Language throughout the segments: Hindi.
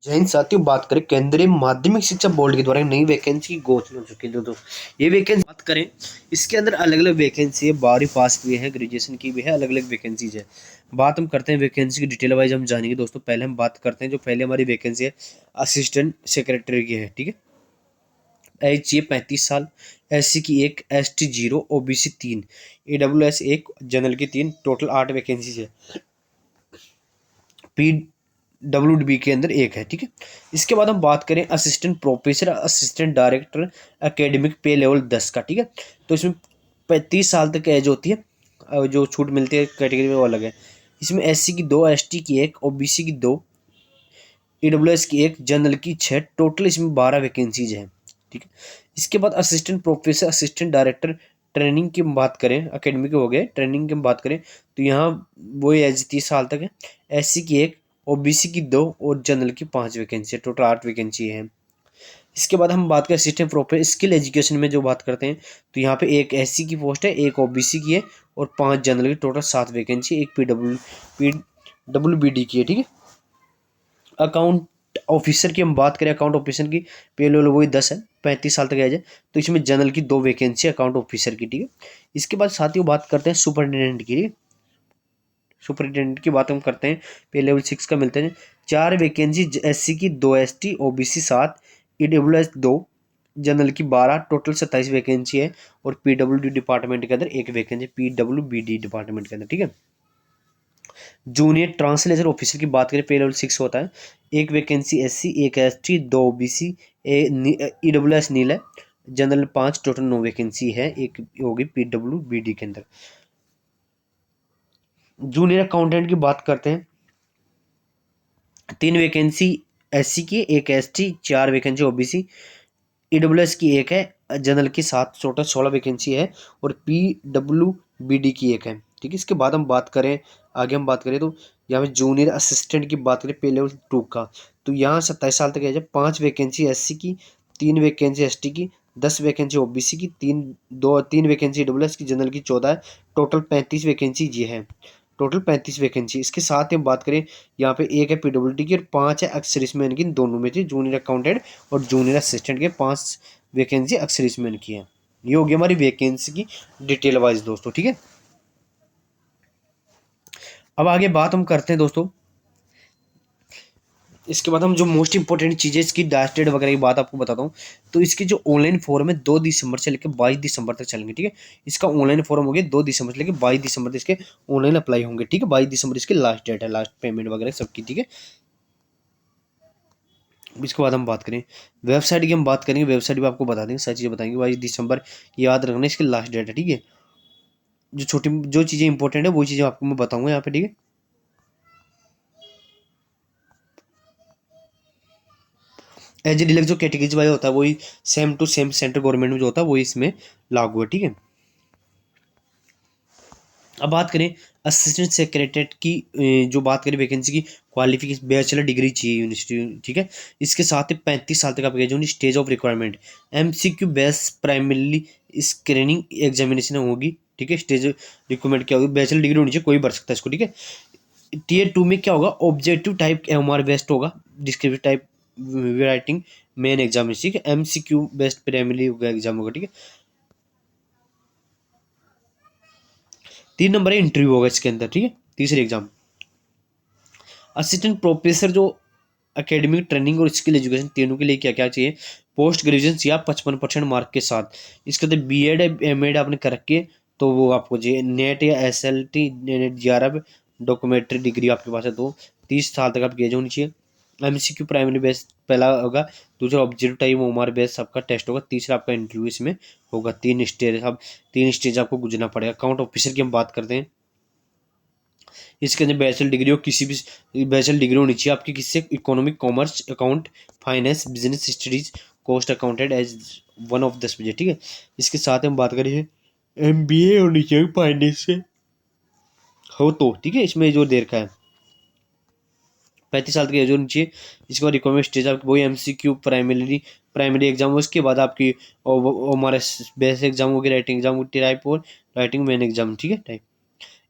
जय हिंद साथियों, बात करें केंद्रीय माध्यमिक शिक्षा बोर्ड के द्वारा नई वैकेंसी की घोषणा हो चुकी है। तो ये वैकेंसी बात करें, इसके अंदर अलग अलग वैकेंसी है। 12वीं पास भी है, ग्रेजुएशन की भी है, अलग अलग वैकेंसीज है। बात हम करते हैं वैकेंसी की डिटेल वाइज हम जानेंगे दोस्तों। पहले हम बात करते हैं जो पहले हमारी वैकेंसी है असिस्टेंट सेक्रेटरी की है। ठीक है, एज चाहिए 35 साल, SC की 1, ST 0, OBC 3, AWS 1, जनरल की 3, टोटल 8 वैकेंसीज है। PWD के अंदर 1 है। ठीक है, इसके बाद हम बात करें assistant professor, assistant director, academic पे लेवल 10 का। ठीक है, तो इसमें 35 साल तक एज होती है, जो छूट मिलती है कैटेगरी में वो अलग है। इसमें SC की 2, ST की 1, OBC की 2, AWS की 1, जनरल की 6, टोटल इसमें 12 वैकेंसीज हैं। ठीक है, इसके बाद assistant professor, assistant director training की हम बात करें, अकेडमी के हो गए, ट्रेनिंग की हम बात करें तो यहाँ वही एज 30 साल तक है। SC की 1, OBC की 2 और जनरल की 5 वैकेंसी है, टोटल 8 वैकेंसी है। इसके बाद हम बात करें असिस्टेंट प्रोफेसर स्किल एजुकेशन में जो बात करते हैं तो यहाँ पे एक SC की पोस्ट है, एक OBC की है और 5 जनरल की, टोटल 7 वैकेंसी, एक PWBD की है। ठीक है, अकाउंट ऑफिसर की हम बात करें, अकाउंट ऑफिसर की पे लेवल वही 10 है, 35 साल तक एज है। तो इसमें जनरल की 2 वैकेंसी अकाउंट ऑफिसर की। ठीक है, इसके बाद साथियों बात करते हैं सुपरिटेंडेंट की। सुपरिटेंडेंट की बात हम करते हैं, पे लेवल 6 का मिलते हैं 4 वैकेंसी, SC की 2, ST, OBC 7, AWS 2, जनरल की 12, टोटल 27 वैकेंसी है। और PWD डिपार्टमेंट के अंदर 1 वैकेंसी, PWBD डिपार्टमेंट के अंदर। ठीक है, जूनियर ट्रांसलेशन ऑफिसर की बात करें, पे लेवल 6 होता है, 1 vacancy SC, 1 ST, 2 OBC, EWS नील है, जनरल 5, टोटल 9 वैकेंसी है, एक होगी PWBD के अंदर। जूनियर अकाउंटेंट की बात करते हैं, 3 वैकेंसी SC की, 1 ST, 4 वैकेंसी OBC, EWS की 1 है, जनरल की 7, टोटल 16 वैकेंसी है और PWBD की 1 है। ठीक है, इसके बाद हम बात करें, आगे हम बात करें तो यहाँ पे जूनियर असिस्टेंट की बात करें, पे लेवल 2 का, तो यहाँ 27 साल तक है। 5 वैकेंसी SC की, 3 वैकेंसी ST की, 10 वैकेंसी OBC की, 3 वैकेंसी EWS की, जनरल की 14 है, टोटल 35 वैकेंसी ये है, टोटल 35 वैकेंसी। इसके साथ ही हम बात करें, यहाँ पे 1 है PWD की और 5 है एक्सर्विसमैन की, दोनों में थी, जूनियर अकाउंटेंट और जूनियर असिस्टेंट के 5 वैकेंसी एक्सर्विसमैन की है। ये होगी हमारी वैकेंसी की डिटेल वाइज दोस्तों। ठीक है, अब आगे बात हम करते हैं दोस्तों, इसके बाद हम जो मोस्ट इंपॉर्टेंट चीज़ें इसकी डैश डेट वगैरह की बात आपको बताता हूँ। तो इसकी जो ऑनलाइन फॉर्म है 2 दिसंबर से लेकर 22 दिसंबर तक चलेंगे। ठीक है, इसका ऑनलाइन फॉर्म हो गया 2 दिसंबर से लेकर 22 दिसंबर तक इसके ऑनलाइन अप्लाई होंगे। ठीक है, 22 दिसंबर इसकी लास्ट डेट है, लास्ट पेमेंट वगैरह सबकी। ठीक है, इसके बाद हम बात करें वेबसाइट की, हम बात करेंगे, वेबसाइट भी आपको बता देंगे, सारी चीज़ें बताएंगे। 22 दिसंबर याद रखना इसकी लास्ट डेट है। ठीक है, जो छोटी जो चीज़ें इंपॉर्टेंट है वो चीज़ें आपको मैं बताऊंगा यहाँ पे। ठीक है, एज डिलक्स जो कैटेगरीज वाइज होता है वही same to same central government में जो होता है वही इसमें लागू है। ठीक है, अब बात करें असिस्टेंट सेक्रेटरीट की, जो बात करें वैकेंसी की, क्वालिफिकेशन बैचलर डिग्री चाहिए यूनिवर्सिटी। ठीक है, इसके साथ ही 35 साल तक आप एज होनी। Stage of requirement MCQ base primary screening examination होगी। ठीक है, स्टेज रिक्वायरमेंट क्या होगी, बैचलर डिग्री होनी चाहिए, कोई भर सकता है इसको। ठीक है, Tier 2 में क्या होगा, ऑब्जेक्टिव टाइप MR बेस्ड होगा, descriptive type writing main exam. ठीक है, MCQ बेस्ड प्राइमरी एग्जाम होगा। ठीक है, 3 नंबर है इंटरव्यू होगा इसके अंदर। ठीक है, तीसरी एग्जाम असिस्टेंट प्रोफेसर जो एकेडमिक ट्रेनिंग और स्किल एजुकेशन तीनों के लिए क्या क्या चाहिए, पोस्ट ग्रेजुएशन या 55% मार्क के साथ। इसके अंदर BEd MAd आपने कर रखी है तो वो आपको चाहिए। नेट या SLT नेट 11 डॉक्यूमेंट्री डिग्री आपके पास है तो 30 साल तक आपकी एज होनी चाहिए। MCQ प्राइमरी बेस पहला होगा, दूसरा ऑब्जेक्टिव टाइम OMR बेस आपका टेस्ट होगा, तीसरा आपका इंटरव्यू इसमें होगा। 3 स्टेज, अब 3 स्टेज आपको गुजरना पड़ेगा। अकाउंट ऑफिसर की हम बात करते हैं, इसके अंदर बैचलर डिग्री हो, किसी भी बैचलर डिग्री होनी चाहिए आपकी, किससे, economic, commerce, account, finance, business studies, cost accountant as 1 of 10 बजे। ठीक है, इसके साथ हम बात करें MBA होनी चाहिए फाइनेंस से हो तो। ठीक है, इसमें जो दे रखा है 35 साल की एज होनी चाहिए। इसके बाद रिक्वायरमेंट स्टेज आपकी वही MCQ प्राइमरी एग्जाम हो, उसके बाद आपकी हमारे बेस एग्जाम होगी, राइटिंग एग्जाम होगी टाइप और राइटिंग मेन एग्जाम। ठीक है, टाइप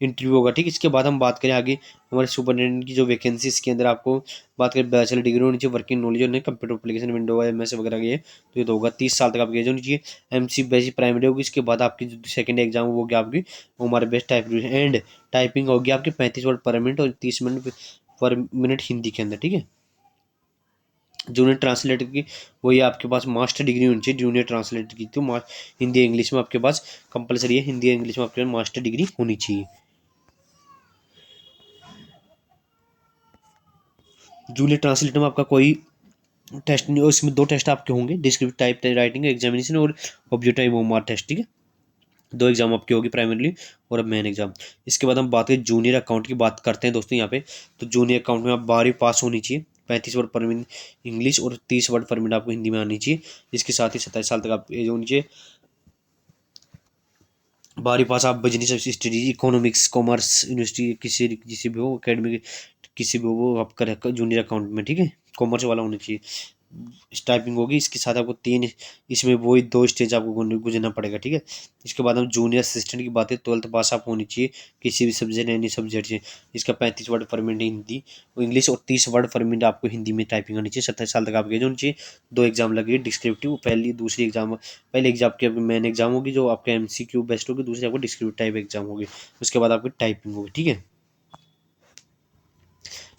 इंटरव्यू होगा, ठीक है। इसके बाद हम बात करें आगे हमारे सुपरिटेंडेंट की जो वैकेंसी, इसके अंदर आपको बात करें बैचलर डिग्री होनी चाहिए, वर्किंग नॉलेज होनी चाहिए, कंप्यूटर एप्लीकेशन विंडो MS वगैरह की है तो ये तो होगा। 30 साल तक आपकी एज होनी चाहिए। MC बेसिक प्राइमरी होगी। इसके बाद आपकी जो सेकंड एग्जाम होगी आपकी वो हमारे बेस्ट टाइप एंड टाइपिंग होगी आपकी 35 वर्ड पर मिनट और 30 मिनट पर मिनट हिंदी के अंदर, ठीक है। जूनियर ट्रांसलेटर की वही आपके पास मास्टर डिग्री होनी चाहिए। जूनियर ट्रांसलेटर की तो हिंदी इंग्लिश में आपके पास कंपलसरी है, हिंदी इंग्लिश में आपके पास मास्टर डिग्री होनी चाहिए। जूनियर ट्रांसलेटर में आपका कोई टेस्ट नहीं, और इसमें 2 टेस्ट आपके होंगे, डिस्क्रिप्टिव टाइप राइटिंग एग्जामिनेशन और ऑब्जेक्टिव ओमार टेस्ट, ठीक है। 2 एग्जाम आपकी होगी प्राइमरीली और अब मेन एग्जाम। इसके बाद हम बात करें जूनियर अकाउंट की, बात करते हैं दोस्तों यहाँ पे। तो जूनियर अकाउंट में आप 12वीं पास होनी चाहिए, 35 वर्ड पर मिनट इंग्लिश और 30 वर्ड पर मिनट आपको हिंदी में आनी चाहिए। इसके साथ ही 27 साल तक आप एज होनी चाहिए। 12वीं पास आप business studies economics commerce university किसी किसी भी हो अकेडमी किसी भी हो वो आप करें जूनियर अकाउंट में, ठीक है। कॉमर्स वाला होना चाहिए। टाइपिंग होगी। इसके साथ आपको 3 इसमें वही 2 स्टेज आपको गुजरना पड़ेगा, ठीक है। इसके बाद हम जूनियर असिस्टेंट की बात है, 12th पास आप होनी चाहिए किसी भी सब्जेक्ट एनी सब्जेक्ट से। इसका 35 वर्ड पर मिनट हिंदी इंग्लिश और 30 वर्ड पर मिनट आपको हिंदी में टाइपिंग आनी चाहिए। 27 साल तक आपकी एज होनी चाहिए। 2 एग्जाम लगेगी डिस्क्रिप्टिव, पहली दूसरी एग्जाम, पहले एग्जाम की आपकी मेन एग्जाम होगी जो आपका MCQ बेस्ट होगी, दूसरी आपको डिस्क्रिप्टिव टाइप एग्जाम होगी। उसके बाद आपकी टाइपिंग होगी, ठीक है।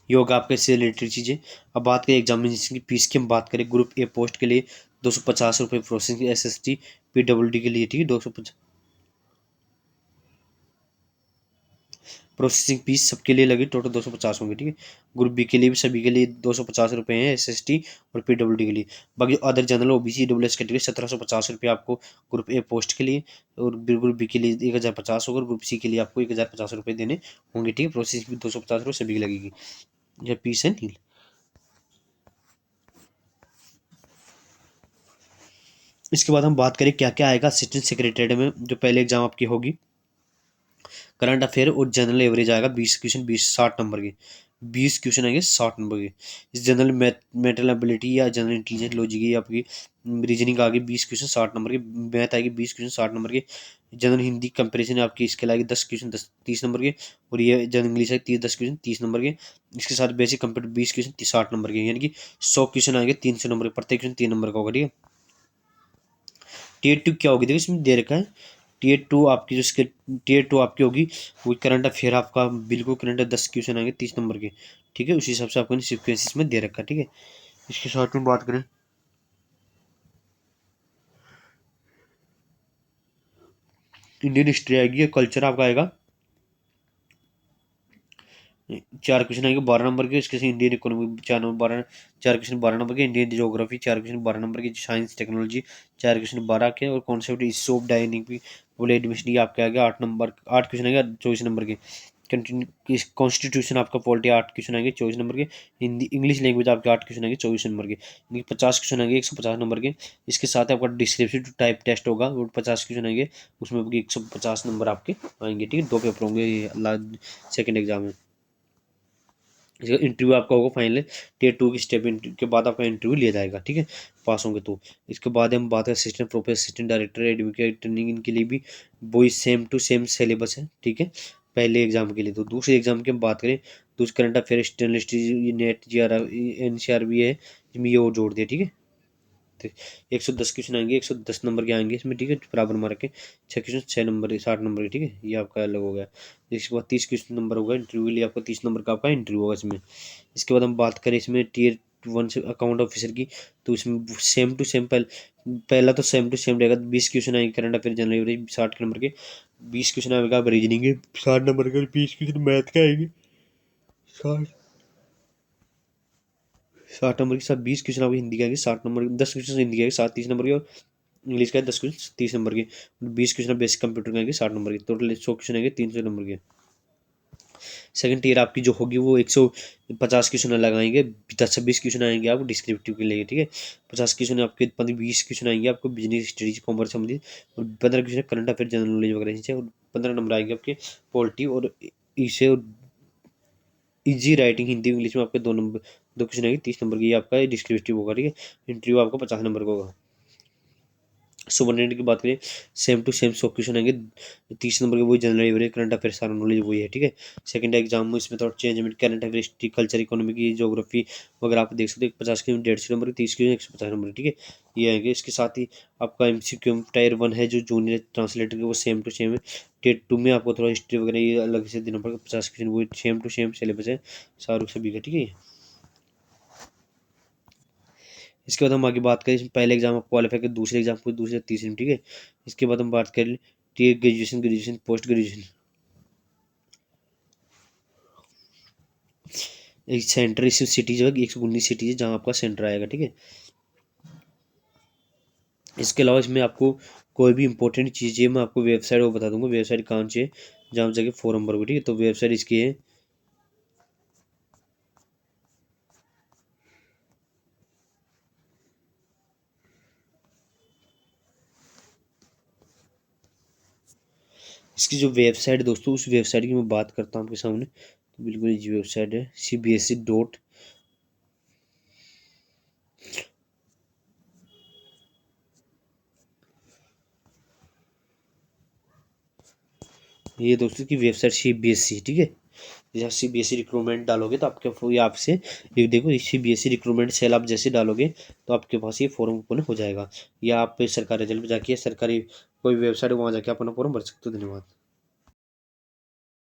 ये होगा आपके इससे रिलेटेड चीज़ें। अब बात करें एग्जामिनेशन की फीस की, हम बात करें ग्रुप A पोस्ट के लिए 250 रुपये प्रोसेसिंग SST PWD के लिए, ठीक है। 250 प्रोसेसिंग फीस सबके लिए लगी, टोटल 250 होंगे, ठीक है। ग्रुप B के लिए भी सभी के लिए 250 रुपये हैं SST और PWD के लिए। बाकी other general OBC EWS category 1750 रुपये आपको ग्रुप A पोस्ट के लिए, और ग्रुप B के लिए 1050 होगा, और ग्रुप C के लिए आपको 1050 रुपये देने होंगे, ठीक है। प्रोसेसिंग फीस 250 रुपये सभी की लगेगी, यह फीस है नील। इसके बाद हम बात करें क्या क्या आएगा असिस्टेंट सेक्रेटरी में। जो पहले एग्जाम आपकी होगी करंट अफेयर और जनरल एवरेज आएगा 20 क्वेश्चन 60 नंबर के, 20 क्वेश्चन आएंगे 60 नंबर के। इस जनरल मेंटल एबिलिटी या जनरल इंटेलिजेंस लॉजिक की आपकी रीजनिंग आ गई 20 क्वेश्चन 60 नंबर के। मैथ आएगी 20 क्वेश्चन 60 नंबर के। जनरल हिंदी कंपेरिजन आपकी इसके लाएगी 10 क्वेश्चन 30 नंबर के। और ये जनरल इंग्लिश है 10 क्वेश्चन 30 नंबर के। इसके साथ बेसिक कंप्यूटर 20 क्वेश्चन 60 नंबर के, यानी कि 100 क्वेश्चन आएंगे 300 नंबर के, प्रत्येक क्वेश्चन 3 नंबर का होगा, ठीक है। Tier 2 क्या होगी, देखो इसमें दे रखा है। Tier 2 आपकी जो इसके Tier 2 आपकी होगी वो करंट अफेयर आपका बिल्कुल करंट है, 10 क्वेश्चन आएंगे 30 नंबर के, ठीक है। उसी हिसाब से आपको सिक्वेंस इसमें दे रखा है, ठीक है। इसके साथ में बात करें इंडियन हिस्ट्री आएगी, कल्चर आपका आएगा 4 क्वेश्चन आएंगे 12 नंबर के। इसके इंडियन इकोनॉमी 4 क्वेश्चन 12 नंबर के। इंडियन ज्योग्राफी 4 क्वेश्चन 12 नंबर की। साइंस टेक्नोलॉजी 4 क्वेश्चन 12 के। और कॉन्सेप्ट इशू ऑफ डायनिंग बोले एडमिशन ये आपके आगे 8 नंबर 8 क्वेश्चन आएगा 24 नंबर के। कॉन्स्टिट्यूशन आपका पॉलिटी 8 क्वेश्चन आएंगे 24 नंबर के। हिंदी इंग्लिश लैंग्वेज आपके 8 क्वेश्चन आएंगे 24 नंबर के, यानी 50 क्वेश्चन आएंगे 150 नंबर के। इसके साथ आपका डिस्क्रिप्टिव टाइप टेस्ट होगा वो 50 क्वेश्चन आएंगे, उसमें 150 नंबर आपके आएंगे, ठीक है। 2 पेपर होंगे सेकेंड एग्जाम में। इसका इंटरव्यू आपका होगा फाइनल Tier 2 की स्टेप इंटरव्यू के बाद आपका इंटरव्यू लिया जाएगा, ठीक है, पास होंगे तो। इसके बाद हम बात करें assistant professor assistant director advocate training, इनके लिए भी वही सेम टू सेम सिलेबस है, ठीक है, पहले एग्जाम के लिए। तो दूसरे एग्जाम की हम बात करें तो करंट अफेयर स्टेनलिस्ट नेट GR NCR भी है, इसमें ये और जोड़ दिया, ठीक है। 110 क्वेश्चन आएंगे 110 नंबर के आएंगे इसमें, ठीक है, बराबर मार्क के। 6 क्वेश्चन 6 नंबर के 60 नंबर के, ठीक है, ये आपका अलग हो गया। इसके बाद 30 क्वेश्चन नंबर होगा इंटरव्यू के लिए, आपका 30 नंबर का आपका इंटरव्यू होगा इसमें। इसके बाद हम बात करें इसमें Tier 1 से अकाउंट ऑफिसर की, तो इसमें सेम टू सेम पहला तो सेम टू सेम रहेगा। 20 क्वेश्चन आएंगे current affair general average 60 number के। 20 क्वेश्चन आएगा आप रीजनिंग के 60 नंबर के, 20 क्वेश्चन मैथ के आएंगे 60 नंबर के साथ। 20 क्वेश्चन आपको हिंदी के आएंगे 60 नंबर के। 10 क्वेश्चन हिंदी के आएंगे 30 नंबर के, और इंग्लिश का 10 क्वेश्चन 30 नंबर के। 20 क्वेश्चन बेसिक कंप्यूटर के आएंगे 60 नंबर के, टोटल 100 क्वेश्चन आएंगे 300 नंबर के। सेकंड टीयर आपकी जो होगी वो 150 क्वेश्चन लगाएंगे, 10 26 क्वेश्चन आएंगे आपको डिस्क्रिप्टिव के लिए, ठीक है। 50 क्वेश्चन आपके 20 क्वेश्चन आएंगे आपको बिजनेस स्टडीज कॉमर्स संबंधित, और 15 question current affair general knowledge वगैरह से, और 15 नंबर आएंगे आपके पॉलिटी और इसे इजी राइटिंग हिंदी इंग्लिश में आपके 2 क्वेश्चन आएंगे 30 नंबर की, ये आपका डिस्क्रिप्टिव होगा, ठीक है। इंटरव्यू आपका 50 नंबर का होगा। सुपरिटेंडेंट की बात करें, सेम टू सेम सौ क्वेश्चन आएंगे। 30 नंबर के वही जनरल एवरेज करंट अफेयर सारा नॉलेज वही है, ठीक है। सेकंड एग्जाम में इसमें थोड़ा चेंज में current affair, history, culture, economy की, ज्योग्राफी वगैरह आप देख सकते हैं। 50 के 150 नंबर, 30 के 150 नंबर, ठीक है। ये आएंगे। इसके साथ ही आपका MCQ टायर 1 है जो जूनियर ट्रांसलेटर के, वो सेम टू सेम है। टेट 2 में आपको थोड़ा हिस्ट्री वगैरह ये अलग से देना पड़ेगा। 50 क्वेश्चन वो सेम टू सेम सिलेबस है शाहरुख सभी का, ठीक है। इसके बाद हम आगे बात करें, पहले एग्जाम आप क्वालिफाई कर, दूसरे एग्जाम को दूसरे तीसरे में, ठीक है। इसके बाद हम बात करें ग्रेजुएशन, पोस्ट ग्रेजुएशन। एक सेंटर इस सिटीज है, 119 सिटीज है जहाँ आपका सेंटर आएगा, ठीक है। इसके अलावा इसमें आपको कोई भी इंपॉर्टेंट चीज़ है, मैं आपको वेबसाइट वो बता दूंगा, वेबसाइट कहाँ से है जहाँ जाके फॉर्म भरोगे, ठीक है। तो वेबसाइट इसकी है, इसकी जो वेबसाइट है दोस्तों, उस वेबसाइट की मैं बात करता हूँ आपके सामने। तो बिल्कुल ये वेबसाइट है CBSE ये दोस्तों की वेबसाइट CBSE, ठीक है। जैसे CBSE रिक्रूटमेंट डालोगे तो आपके ये आपसे ये देखो, CBSE रिक्रूटमेंट सेल आप जैसे डालोगे तो आपके पास ये फॉर्म ओपन हो जाएगा, या आप सरकारी रिजल्ट में जाके सरकारी कोई वेबसाइट वहाँ जाके अपना फॉर्म भर सकते हो। धन्यवाद।